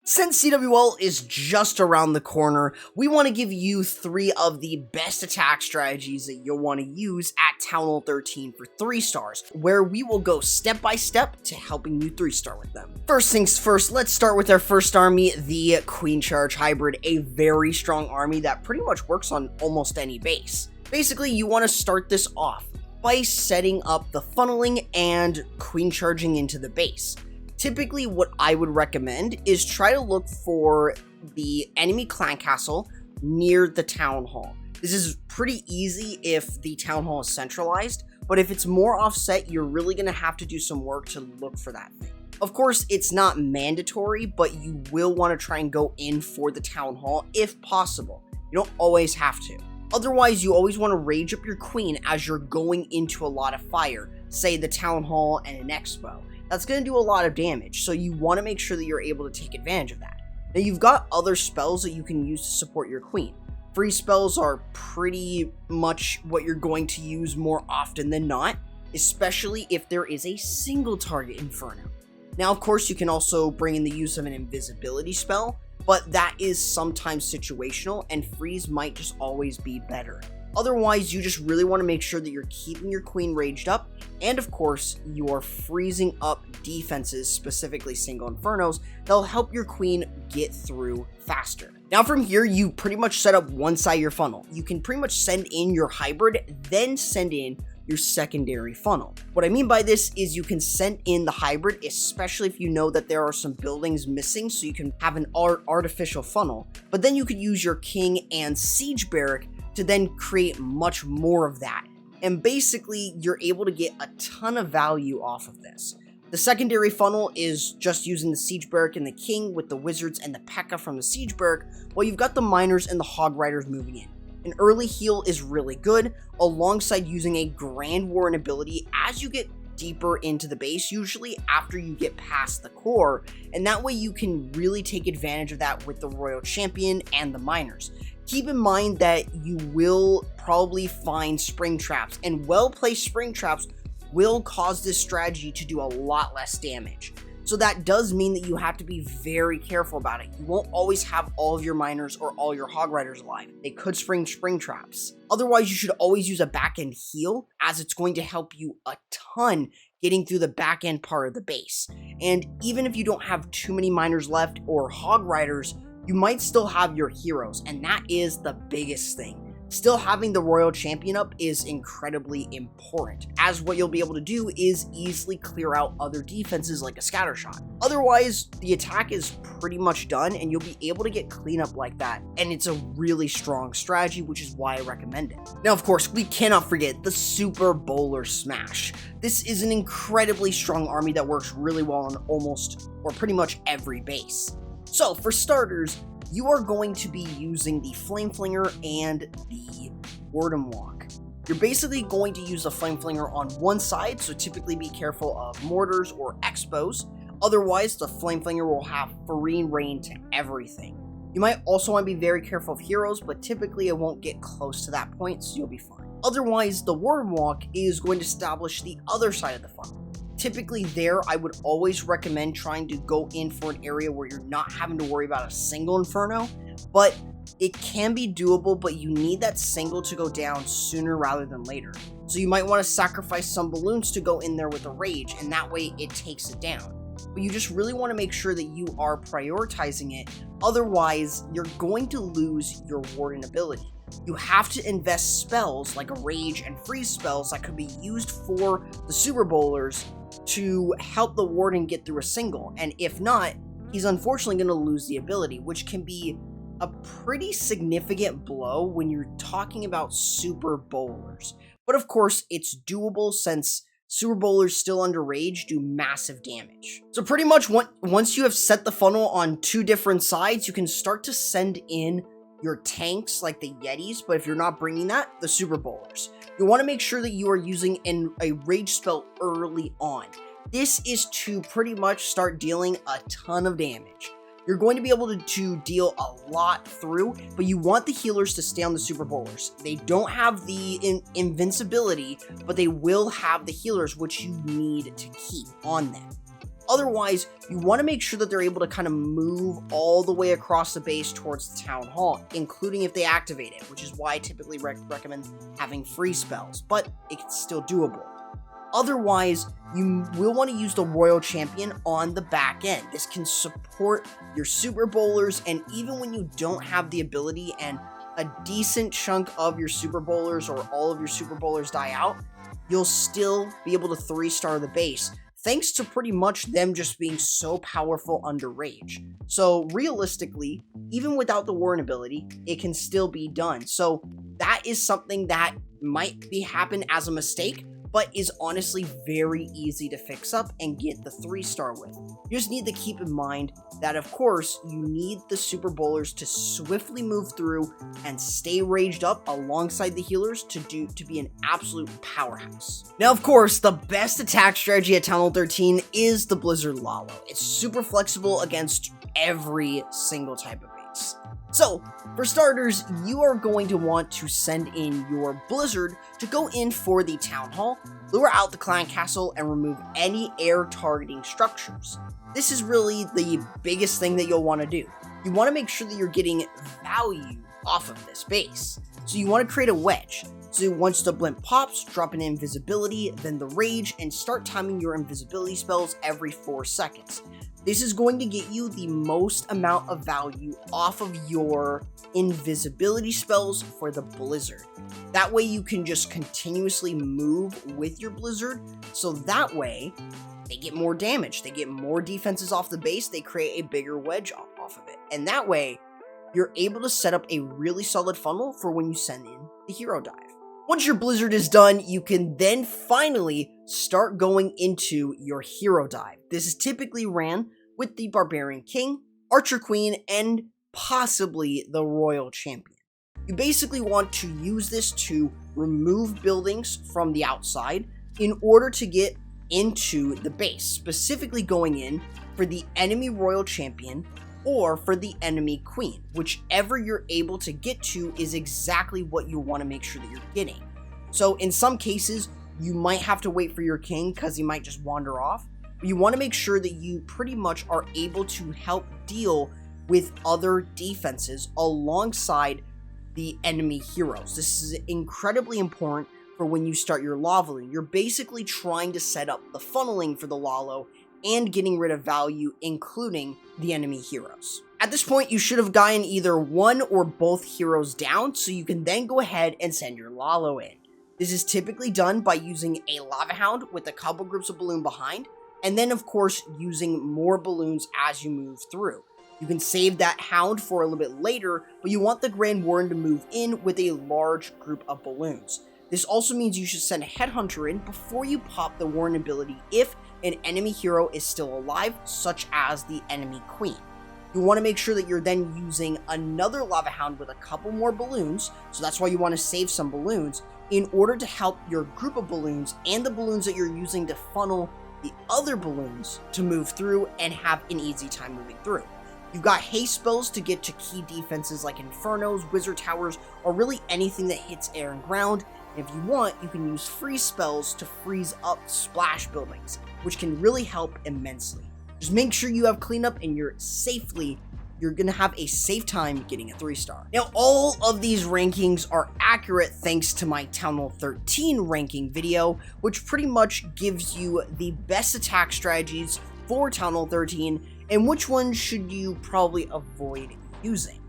Since CWL is just around the corner, we want to give you 3 of the best attack strategies that you'll want to use at Town Hall 13 for 3 stars, where we will go step by step to helping you 3-star with them. First things first, let's start with our first army, the Queen Charge Hybrid, a very strong army that pretty much works on almost any base. Basically, you want to start this off by setting up the funneling and Queen Charging into the base. Typically, what I would recommend is try to look for the enemy clan castle near the town hall. This is pretty easy if the town hall is centralized, but if it's more offset, you're really going to have to do some work to look for that thing. Of course, it's not mandatory, but you will want to try and go in for the town hall if possible. You don't always have to. Otherwise, you always want to rage up your queen as you're going into a lot of fire, say the town hall and an expo. That's going to do a lot of damage, so you want to make sure that you're able to take advantage of that. Now, you've got other spells that you can use to support your queen. Free spells are pretty much what you're going to use more often than not, especially if there is a single target inferno. Now, of course, you can also bring in the use of an invisibility spell, but that is sometimes situational, and freeze might just always be better. Otherwise, you just really want to make sure that you're keeping your queen raged up, and of course, you're freezing up defenses, specifically single infernos, that'll help your queen get through faster. Now from here, you pretty much set up one side of your funnel. You can pretty much send in your hybrid, then send in your secondary funnel. What I mean by this is you can send in the hybrid, especially if you know that there are some buildings missing, so you can have an artificial funnel, but then you could use your king and siege barrack to then create much more of that. And basically, you're able to get a ton of value off of this. The secondary funnel is just using the siege barrack and the king with the wizards and the P.E.K.K.A. from the siege barrack, while you've got the miners and the hog riders moving in. An early heal is really good, alongside using a Grand Warren ability as you get deeper into the base, usually after you get past the core, and that way you can really take advantage of that with the Royal Champion and the miners. Keep in mind that you will probably find spring traps, and well-placed spring traps will cause this strategy to do a lot less damage. So that does mean that you have to be very careful about it. You won't always have all of your miners or all your hog riders alive. They could spring traps. Otherwise, you should always use a back-end heal, as it's going to help you a ton getting through the back-end part of the base. And even if you don't have too many miners left or hog riders, you might still have your heroes, and that is the biggest thing. Still having the Royal Champion up is incredibly important, as what you'll be able to do is easily clear out other defenses like a scattershot. Otherwise, the attack is pretty much done, and you'll be able to get cleanup like that, and it's a really strong strategy, which is why I recommend it. Now, of course, we cannot forget the Super Bowler Smash. This is an incredibly strong army that works really well on almost, or pretty much every base. So, for starters, you are going to be using the Flame Flinger and the Warden Walk. You're basically going to use the Flame Flinger on one side, so typically be careful of mortars or expos. Otherwise, the Flame Flinger will have free reign to everything. You might also want to be very careful of heroes, but typically it won't get close to that point, so you'll be fine. Otherwise, the Warden Walk is going to establish the other side of the funnel. Typically there, I would always recommend trying to go in for an area where you're not having to worry about a single inferno, but it can be doable, but you need that single to go down sooner rather than later. So you might want to sacrifice some balloons to go in there with a rage, and that way it takes it down. But you just really want to make sure that you are prioritizing it, otherwise you're going to lose your warden ability. You have to invest spells like a rage and freeze spells that could be used for the Super Bowlers to help the warden get through a single, and if not, he's unfortunately going to lose the ability, which can be a pretty significant blow when you're talking about Super Bowlers. But of course, it's doable since Super Bowlers still under rage do massive damage. So pretty much once you have set the funnel on 2 different sides, you can start to send in your tanks like the Yetis, but if you're not bringing that, the Super Bowlers. You want to make sure that you are using a rage spell early on. This is to pretty much start dealing a ton of damage. You're going to be able to deal a lot through, but you want the healers to stay on the Super Bowlers. They don't have the invincibility, but they will have the healers, which you need to keep on them. Otherwise, you want to make sure that they're able to kind of move all the way across the base towards the Town Hall, including if they activate it, which is why I typically recommend having free spells, but it's still doable. Otherwise, you will want to use the Royal Champion on the back end. This can support your Super Bowlers, and even when you don't have the ability and a decent chunk of your Super Bowlers or all of your Super Bowlers die out, you'll still be able to 3-star the base, thanks to pretty much them just being so powerful under Rage. So realistically, even without the Warren ability, it can still be done. So that is something that might happen as a mistake, but is honestly very easy to fix up and get the 3-star with. You just need to keep in mind that, of course, you need the Super Bowlers to swiftly move through and stay raged up alongside the healers to be an absolute powerhouse. Now, of course, the best attack strategy at Town Hall 13 is the Blizzard Lalo. It's super flexible against every single type of base. So, for starters, you are going to want to send in your Blizzard to go in for the Town Hall, lure out the Clan Castle, and remove any air targeting structures. This is really the biggest thing that you'll want to do. You want to make sure that you're getting value off of this base. So you want to create a wedge. So once the blimp pops, drop an invisibility, then the rage, and start timing your invisibility spells every 4 seconds. This is going to get you the most amount of value off of your invisibility spells for the Blizzard. That way you can just continuously move with your Blizzard, so that way they get more damage, they get more defenses off the base, they create a bigger wedge off of it. And that way, you're able to set up a really solid funnel for when you send in the hero dive. Once your Blizzard is done, you can then finally start going into your hero dive. This is typically ran with the Barbarian King, Archer Queen, and possibly the Royal Champion. You basically want to use this to remove buildings from the outside in order to get into the base, specifically going in for the enemy Royal Champion or for the enemy Queen. Whichever you're able to get to is exactly what you want to make sure that you're getting. So in some cases, you might have to wait for your King because he might just wander off. But you want to make sure that you pretty much are able to help deal with other defenses alongside the enemy heroes. This is incredibly important for when you start your Lavaloon. You're basically trying to set up the funneling for the Lalo and getting rid of value, including the enemy heroes. At this point, you should have gotten either one or both heroes down, so you can then go ahead and send your Lalo in. This is typically done by using a Lava Hound with a couple groups of balloon behind, and then of course using more balloons as you move through. You can save that Hound for a little bit later, but you want the Grand Warden to move in with a large group of balloons. This also means you should send a Headhunter in before you pop the Warden ability if an enemy hero is still alive, such as the enemy Queen. You want to make sure that you're then using another Lava Hound with a couple more balloons, so that's why you want to save some balloons, in order to help your group of balloons and the balloons that you're using to funnel the other balloons to move through and have an easy time moving through. You've got haste spells to get to key defenses like Infernos, Wizard Towers, or really anything that hits air and ground. And if you want, you can use freeze spells to freeze up splash buildings, which can really help immensely. Just make sure you have cleanup and you're going to have a safe time getting a 3-star. Now, all of these rankings are accurate thanks to my Town Hall 13 ranking video, which pretty much gives you the best attack strategies for Town Hall 13 and which ones should you probably avoid using.